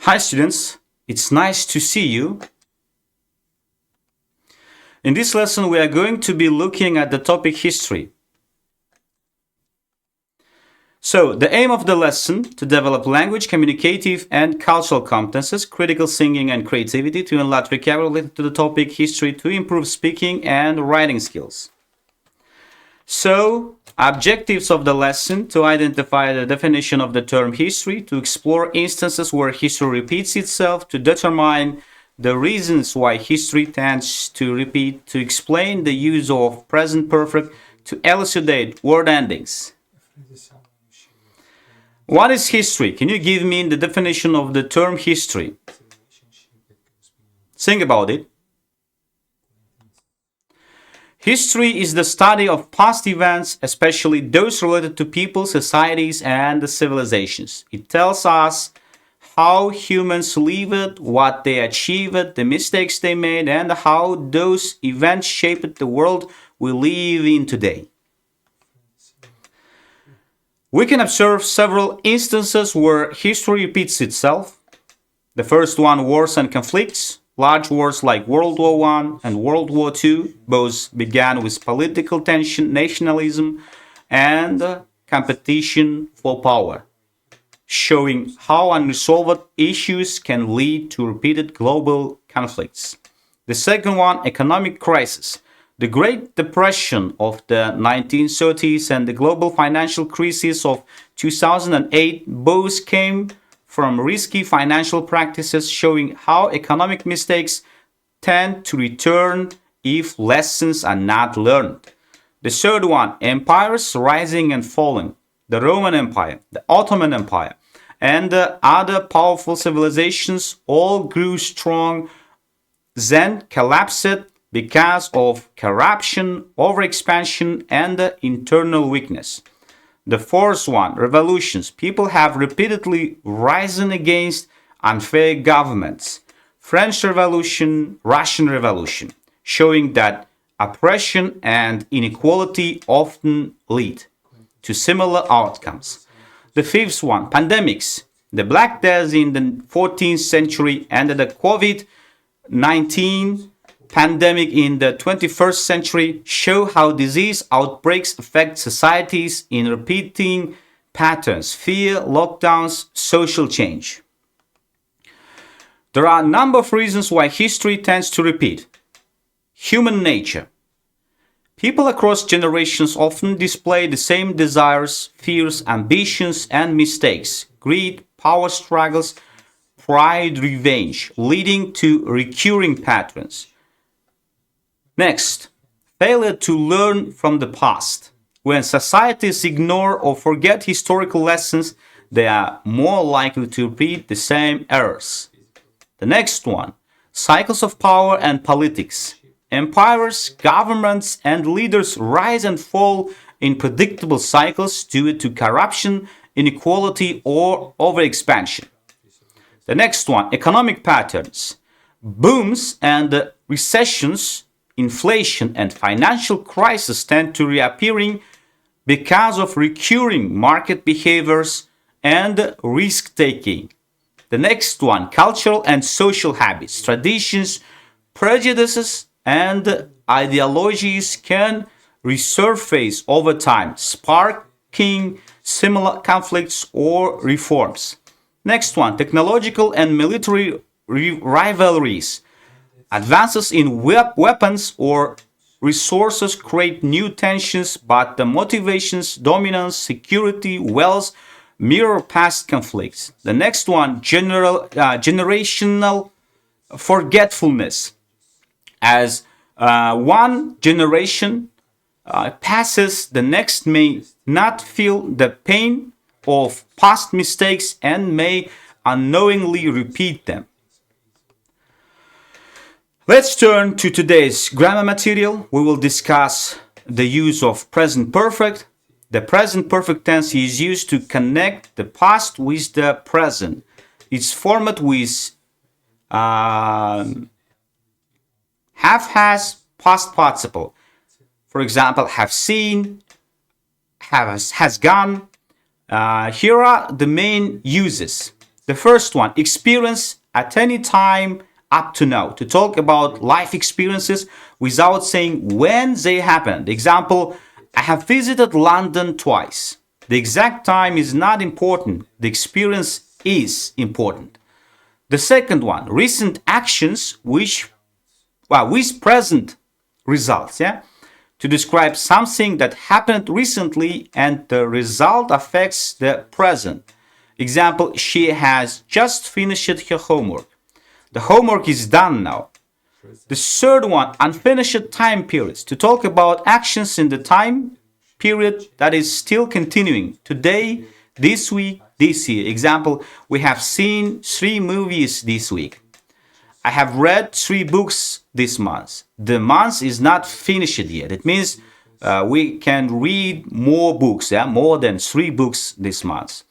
Hi students, it's nice to see you. In this lesson we are going to be looking at the topic history. So the aim of the lesson to develop language, communicative and cultural competences, critical thinking and creativity to enlarge vocabulary to the topic history to improve speaking and writing skills. So objectives of the lesson to identify the definition of the term history, to explore instances where history repeats itself, to determine the reasons why history tends to repeat, to explain the use of present perfect, to elucidate word endings. What is history? Can you give me the definition of the term history? Think about it. History is the study of past events, especially those related to people, societies, and civilizations. It tells us how humans lived, what they achieved, the mistakes they made, and how those events shaped the world we live in today. We can observe several instances where history repeats itself. The first one, wars and conflicts. Large wars like World War I and World War II both began with political tension, nationalism, and competition for power, showing how unresolved issues can lead to repeated global conflicts. The second one, economic crisis. The Great Depression of the 1930s and the global financial crisis of 2008 both came from risky financial practices, showing how economic mistakes tend to return if lessons are not learned. The third one, empires rising and falling. The Roman Empire, the Ottoman Empire, and other powerful civilizations all grew strong, then collapsed because of corruption, overexpansion, and internal weakness. The fourth one, revolutions. People have repeatedly risen against unfair governments. French Revolution, Russian Revolution, showing that oppression and inequality often lead to similar outcomes. The fifth one, pandemics. The Black Death in the 14th century and the COVID-19 pandemic in the 21st century show how disease outbreaks affect societies in repeating patterns: fear, lockdowns, social change. There are a number of reasons why history tends to repeat. Human nature. People across generations often display the same desires, fears, ambitions, and mistakes: greed, power struggles, pride, revenge, leading to recurring patterns. Next, failure to learn from the past. When societies ignore or forget historical lessons, they are more likely to repeat the same errors. The next one, cycles of power and politics. Empires, governments, and leaders rise and fall in predictable cycles due to corruption, inequality, or overexpansion. The next one, economic patterns. Booms and recessions, inflation, and financial crisis tend to reappearing because of recurring market behaviors and risk-taking. The next one, cultural and social habits. Traditions, prejudices, and ideologies can resurface over time, sparking similar conflicts or reforms. Next one, technological and military rivalries. Advances in weapons or resources create new tensions, but the motivations, dominance, security, wealth mirror past conflicts. The next one, generational forgetfulness. As one generation passes, the next may not feel the pain of past mistakes and may unknowingly repeat them. Let's turn to today's grammar material. We will discuss the use of present perfect. The present perfect tense is used to connect the past with the present. It's formed with have has past participle. For example, have seen, has gone. Here are the main uses. The first one, experience at any time up to now. To talk about life experiences without saying when they happened. Example, I have visited London twice. The exact time is not important. The experience is important. The second one, recent actions with present results. Yeah, to describe something that happened recently and the result affects the present. Example, she has just finished her homework. The homework is done now. The third one, unfinished time periods. To talk about actions in the time period that is still continuing. Today, this week, this year. Example, we have seen 3 movies this week. I have read 3 books this month. The month is not finished yet. It means we can read more books, more than 3 books this month.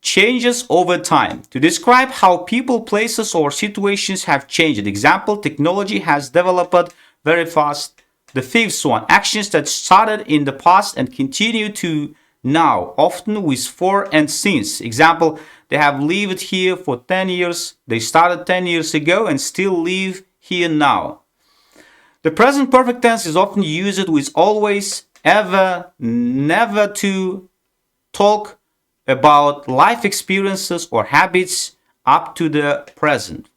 Changes over time. To describe how people, places, or situations have changed. Example, technology has developed very fast. The fifth one, actions that started in the past and continue to now, often with for and since. Example, they have lived here for 10 years. They started 10 years ago and still live here now. The present perfect tense is often used with always, ever, never to talk about life experiences or habits up to the present.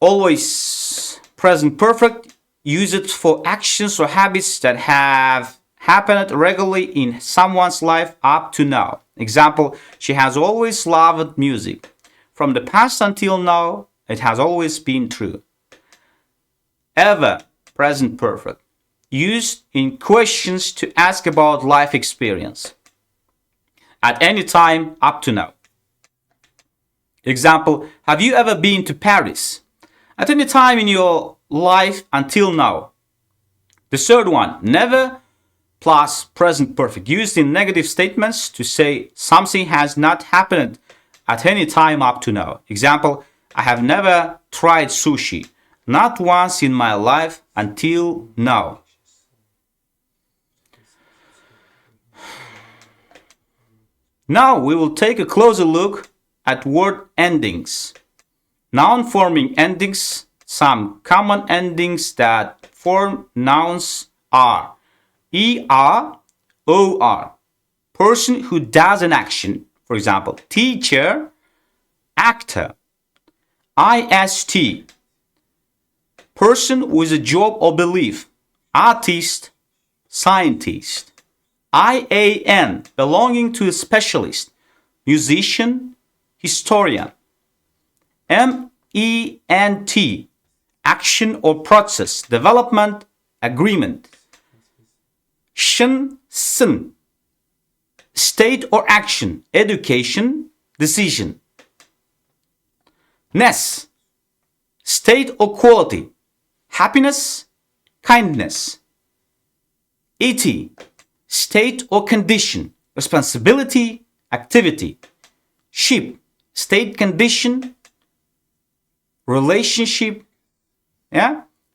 Always present perfect, use it for actions or habits that have happened regularly in someone's life up to now. Example, she has always loved music. From the past until now, it has always been true. Ever, present perfect, used in questions to ask about life experience. At any time up to now. Example, have you ever been to Paris? At any time in your life until now. The third one, never plus present perfect, used in negative statements to say something has not happened at any time up to now. Example, I have never tried sushi, not once in my life until now. Now we will take a closer look at word endings. Noun forming endings. Some common endings that form nouns are er, or. Person who does an action. For example, teacher, actor. Ist. Person with a job or belief. Artist, scientist. IAN, belonging to a specialist, musician, historian. MENT, action or process, development, agreement. Sin, state or action, education, decision. Ness, state or quality, happiness, kindness. ET, state or condition, responsibility, activity. Ship, state condition, relationship,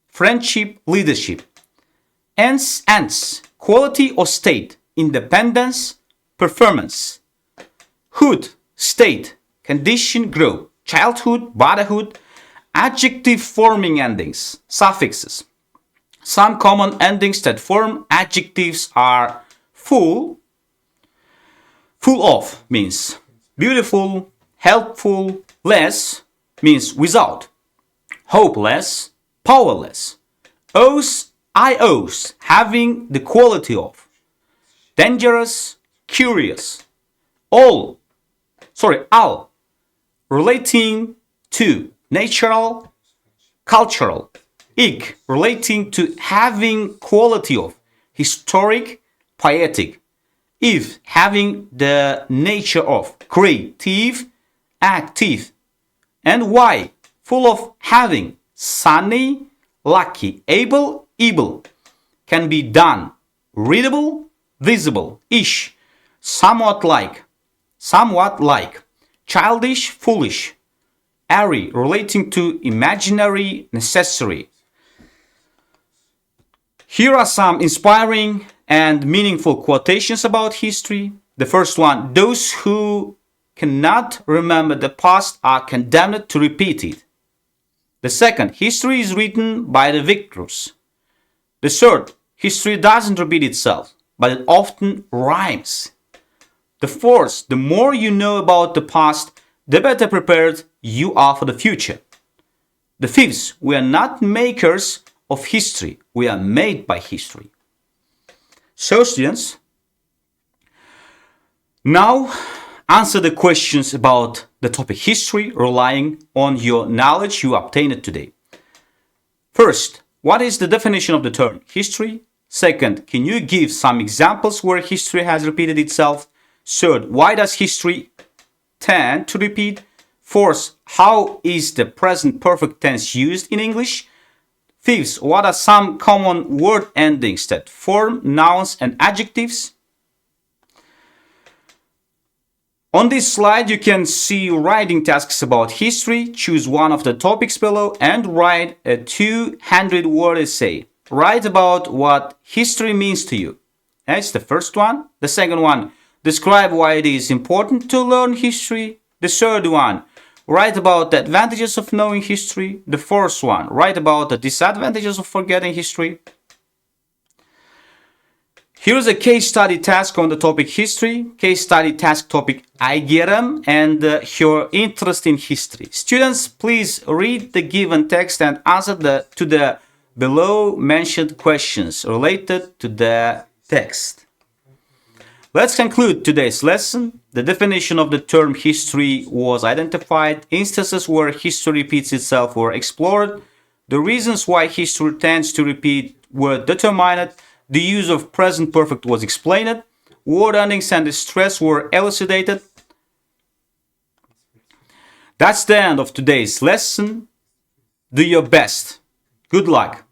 friendship, leadership. Ants, quality or state, independence, performance. Hood, state, condition, grow. Childhood, bodyhood. Adjective forming endings, suffixes. Some common endings that form adjectives are full of means beautiful, helpful, less means without, hopeless, powerless. Ios, having the quality of, dangerous, curious. All, relating to, natural, cultural. Relating to, having quality of, historic, poetic. Having the nature of, creative, active. And Y, full of having, sunny, lucky, able, able. Can be done, readable, visible, ish, somewhat like, childish, foolish. Airy, relating to, imaginary, necessary. Here are some inspiring and meaningful quotations about history. The first one, those who cannot remember the past are condemned to repeat it. The second, history is written by the victors. The third, history doesn't repeat itself, but it often rhymes. The fourth, the more you know about the past, the better prepared you are for the future. The fifth, we are not makers of history, we are made by history. So students, now answer the questions about the topic history relying on your knowledge you obtained today. First, what is the definition of the term history? Second, can you give some examples where history has repeated itself? Third, why does history tend to repeat? Fourth, how is the present perfect tense used in English? Fifth, what are some common word endings that form nouns and adjectives? On this slide, you can see writing tasks about history. Choose one of the topics below and write a 200-word essay. Write about what history means to you. That's the first one. The second one, describe why it is important to learn history. The third one, write about the advantages of knowing history. The fourth one, write about the disadvantages of forgetting history. Here's a case study task on the topic history. Case study task topic Aygerem and your interest in history. Students, please read the given text and answer to the below mentioned questions related to the text. Let's conclude today's lesson. The definition of the term history was identified. Instances where history repeats itself were explored. The reasons why history tends to repeat were determined. The use of present perfect was explained. Word endings and stress were elucidated. That's the end of today's lesson. Do your best. Good luck.